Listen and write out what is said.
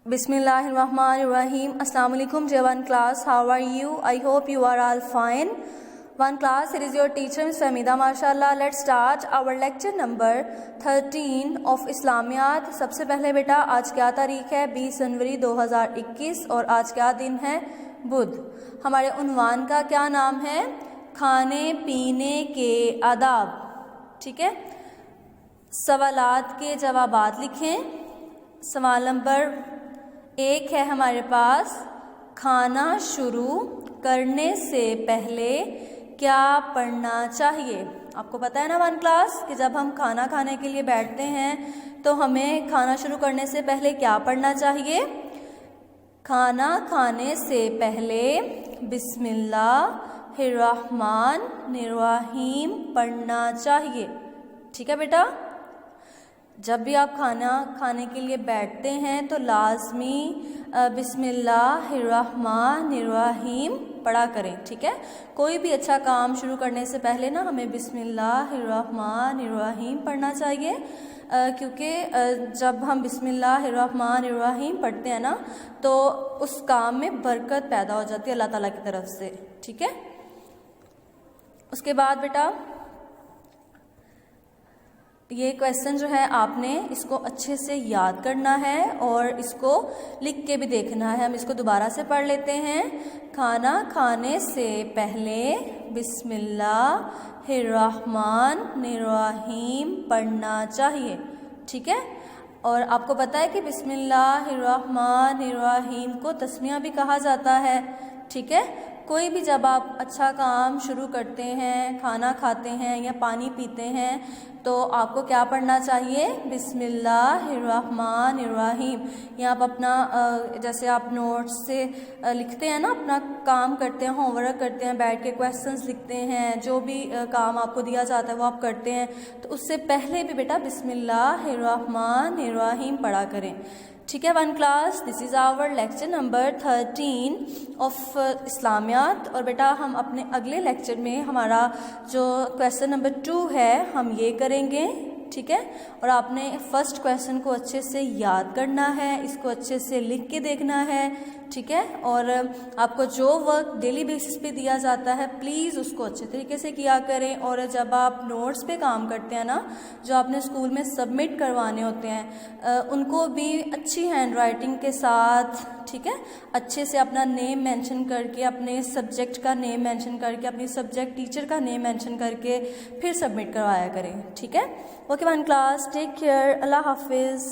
Bismillahirrahmanirrahim. Assalamu alaikum J1 class. How are you? I hope you are all fine. One class, it is your teacher Ms. Fahmida. MashaAllah. Let's start our lecture number 13 of Islamiyat. سب سے پہلے بیٹا آج کیا تاریخ ہے؟ 20 جنوری 2021 اور آج کیا دن ہے؟ بدھ. ہمارے عنوان کا کیا نام ہے؟ کھانے پینے کے آداب. ٹھیک ہے، سوالات کے جوابات لکھیں. سوال نمبر 1 ہے ہمارے پاس، کھانا شروع کرنے سے پہلے کیا پڑھنا چاہیے؟ آپ کو پتہ ہے نا ون کلاس کہ جب ہم کھانا کھانے کے لیے بیٹھتے ہیں تو ہمیں کھانا شروع کرنے سے پہلے کیا پڑھنا چاہیے؟ کھانا کھانے سے پہلے بسم اللہ الرحمن الرحیم پڑھنا چاہیے. ٹھیک ہے بیٹا، جب بھی آپ کھانا کھانے کے لیے بیٹھتے ہیں تو لازمی بسم اللہ الرحمن الرحیم پڑھا کریں. ٹھیک ہے، کوئی بھی اچھا کام شروع کرنے سے پہلے نا ہمیں بسم اللہ الرحمن الرحیم پڑھنا چاہیے، کیونکہ جب ہم بسم اللہ الرحمن الرحیم پڑھتے ہیں نا تو اس کام میں برکت پیدا ہو جاتی ہے اللہ تعالیٰ کی طرف سے. ٹھیک ہے، اس کے بعد بیٹا یہ کویسچن جو ہے آپ نے اس کو اچھے سے یاد کرنا ہے اور اس کو لکھ کے بھی دیکھنا ہے. ہم اس کو دوبارہ سے پڑھ لیتے ہیں. کھانا کھانے سے پہلے بسم اللہ الرحمن الرحیم پڑھنا چاہیے. ٹھیک ہے، اور آپ کو پتہ ہے کہ بسم اللہ الرحمن الرحیم کو تسمیہ بھی کہا جاتا ہے. ٹھیک ہے، کوئی بھی جب آپ اچھا کام شروع کرتے ہیں، کھانا کھاتے ہیں یا پانی پیتے ہیں تو آپ کو کیا پڑھنا چاہیے؟ بسم اللہ الرحمن الرحیم. یا آپ اپنا جیسے آپ نوٹس سے لکھتے ہیں نا، اپنا کام کرتے ہیں، ہوم ورک کرتے ہیں، بیٹھ کے کویسچنس لکھتے ہیں، جو بھی کام آپ کو دیا جاتا ہے وہ آپ کرتے ہیں تو اس سے پہلے بھی بیٹا بسم اللہ الرحمن الرحیم پڑھا کریں. ٹھیک ہے one class, this is our lecture number 13 of Islamiat. اور بیٹا ہم اپنے اگلے لیکچر میں ہمارا جو کویسچن نمبر 2 ہے ہم یہ کریں گے. ٹھیک ہے، اور آپ نے فرسٹ کویسچن کو اچھے سے یاد کرنا ہے، اس کو اچھے سے لکھ کے دیکھنا ہے. ٹھیک ہے، اور آپ کو جو ورک ڈیلی بیسس پہ دیا جاتا ہے پلیز اس کو اچھے طریقے سے کیا کریں. اور جب آپ نوٹس پہ کام کرتے ہیں نا، جو آپ نے اسکول میں سبمٹ کروانے ہوتے ہیں ان کو بھی اچھی ہینڈ رائٹنگ کے ساتھ، ٹھیک ہے، اچھے سے اپنا نیم مینشن کر کے، اپنے سبجیکٹ کا نیم مینشن کر کے، اپنی سبجیکٹ ٹیچر کا نیم مینشن کر کے پھر سبمٹ کروایا کریں. ٹھیک ہے، okay one class, take care, اللہ حافظ.